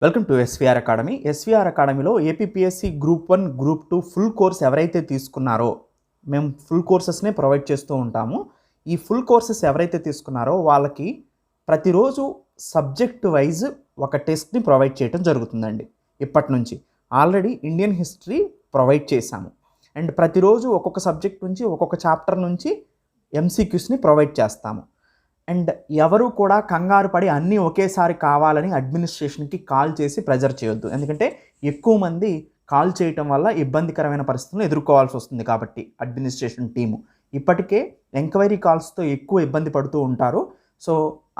Welcome to SVR Academy. SVR అకాడమీలో APPSC group 1, group 2 full course ఎవరైతే తీసుకున్నారో మేము ఫుల్ కోర్సెస్నే ప్రొవైడ్ చేస్తూ ఉంటాము. ఈ ఫుల్ కోర్సెస్ ఎవరైతే తీసుకున్నారో వాళ్ళకి ప్రతిరోజు సబ్జెక్ట్ వైజ్ ఒక టెస్ట్ని ప్రొవైడ్ చేయడం జరుగుతుందండి. ఇప్పటి నుంచి ఆల్రెడీ ఇండియన్ హిస్టరీ ప్రొవైడ్ చేశాము అండ్ ప్రతిరోజు ఒక్కొక్క సబ్జెక్ట్ నుంచి ఒక్కొక్క చాప్టర్ నుంచి ఎంసీక్యూస్ని ప్రొవైడ్ చేస్తాము. అండ్ ఎవరు కూడా కంగారు పడి అన్నీ ఒకేసారి కావాలని అడ్మినిస్ట్రేషన్కి కాల్ చేసి ప్రెజర్ చేయొద్దు. ఎందుకంటే ఎక్కువ మంది కాల్ చేయటం వల్ల ఇబ్బందికరమైన పరిస్థితులను ఎదుర్కోవాల్సి వస్తుంది. కాబట్టి అడ్మినిస్ట్రేషన్ టీము ఇప్పటికే ఎంక్వైరీ కాల్స్తో ఎక్కువ ఇబ్బంది పడుతూ ఉంటారు. సో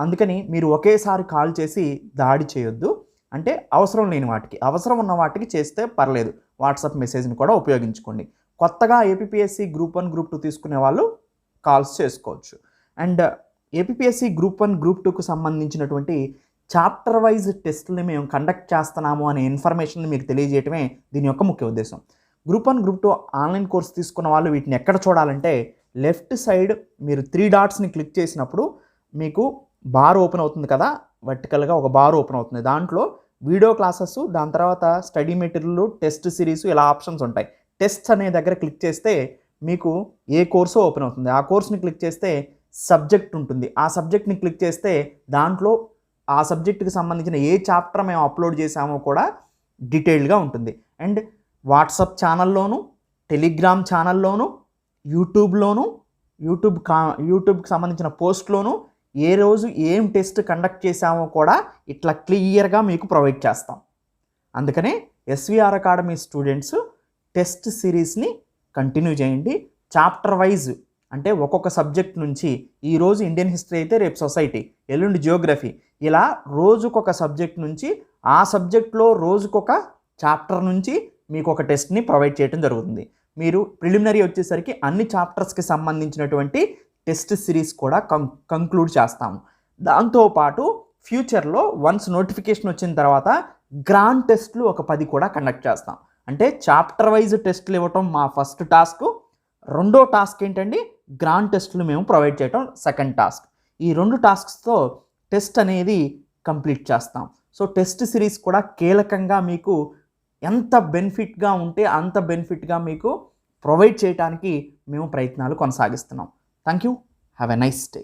అందుకని మీరు ఒకేసారి కాల్ చేసి దాడి చేయొద్దు. అంటే అవసరం లేని వాటికి, అవసరం ఉన్న వాటికి చేస్తే పర్లేదు. వాట్సాప్ మెసేజ్ని కూడా ఉపయోగించుకోండి. కొత్తగా ఏపీపీఎస్సీ గ్రూప్ 1, గ్రూప్ 2 తీసుకునే వాళ్ళు కాల్స్ చేసుకోవచ్చు. అండ్ ఏపీపీఎస్సీ గ్రూప్ 1, గ్రూప్ 2కు సంబంధించినటువంటి చాప్టర్ వైజ్ టెస్టులని మేము కండక్ట్ చేస్తున్నాము అనే ఇన్ఫర్మేషన్ మీకు తెలియజేయటమే దీని యొక్క ముఖ్య ఉద్దేశం. గ్రూప్ 1, గ్రూప్ 2 ఆన్లైన్ కోర్స్ తీసుకున్న వాళ్ళు వీటిని ఎక్కడ చూడాలంటే లెఫ్ట్ సైడ్ మీరు 3 డాట్స్ని క్లిక్ చేసినప్పుడు మీకు బార్ ఓపెన్ అవుతుంది కదా, వర్టికల్గా ఒక బార్ ఓపెన్ అవుతుంది. దాంట్లో వీడియో క్లాసెస్, దాని తర్వాత స్టడీ మెటీరియల్, టెస్ట్ సిరీస్ ఇలా ఆప్షన్స్ ఉంటాయి. టెస్ట్స్ అనే దగ్గర క్లిక్ చేస్తే మీకు ఏ కోర్సో ఓపెన్ అవుతుంది. ఆ కోర్స్ని క్లిక్ చేస్తే సబ్జెక్ట్ ఉంటుంది. ఆ సబ్జెక్ట్ని క్లిక్ చేస్తే దాంట్లో ఆ సబ్జెక్టుకి సంబంధించిన ఏ చాప్టర్ మేము అప్లోడ్ చేసామో కూడా డీటెయిల్డ్గా ఉంటుంది. అండ్ వాట్సాప్ ఛానల్లోను, టెలిగ్రామ్ ఛానల్లోను, యూట్యూబ్కి సంబంధించిన పోస్ట్లోను ఏ రోజు ఏం టెస్ట్ కండక్ట్ చేసామో కూడా ఇట్లా క్లియర్గా మీకు ప్రొవైడ్ చేస్తాం. అందుకనే ఎస్వీఆర్ అకాడమీ స్టూడెంట్స్ టెస్ట్ సిరీస్ని కంటిన్యూ చేయండి. చాప్టర్ వైజ్ అంటే ఒక్కొక్క సబ్జెక్ట్ నుంచి ఈరోజు ఇండియన్ హిస్టరీ అయితే రేపు సొసైటీ, ఎల్లుండి జియోగ్రఫీ, ఇలా రోజుకొక సబ్జెక్ట్ నుంచి ఆ సబ్జెక్ట్లో రోజుకొక చాప్టర్ నుంచి మీకు ఒక టెస్ట్ని ప్రొవైడ్ చేయడం జరుగుతుంది. మీరు ప్రిలిమినరీ వచ్చేసరికి అన్ని చాప్టర్స్కి సంబంధించినటువంటి టెస్ట్ సిరీస్ కూడా కంక్లూడ్ చేస్తాము. దాంతోపాటు ఫ్యూచర్లో వన్స్ నోటిఫికేషన్ వచ్చిన తర్వాత గ్రాండ్ టెస్ట్లు ఒక 10 కూడా కండక్ట్ చేస్తాం. అంటే చాప్టర్ వైజ్ టెస్ట్లు ఇవ్వటం మా ఫస్ట్ టాస్క్. రెండో టాస్క్ ఏంటండి, గ్రాండ్ టెస్ట్లు మేము ప్రొవైడ్ చేయటం సెకండ్ టాస్క్. ఈ 2 టాస్క్స్తో టెస్ట్ అనేది కంప్లీట్ చేస్తాం. సో టెస్ట్ సిరీస్ కూడా కీలకంగా మీకు ఎంత బెనిఫిట్గా ఉంటే అంత బెనిఫిట్గా మీకు ప్రొవైడ్ చేయడానికి మేము ప్రయత్నాలు కొనసాగిస్తున్నాం. Thank you. Have a nice day.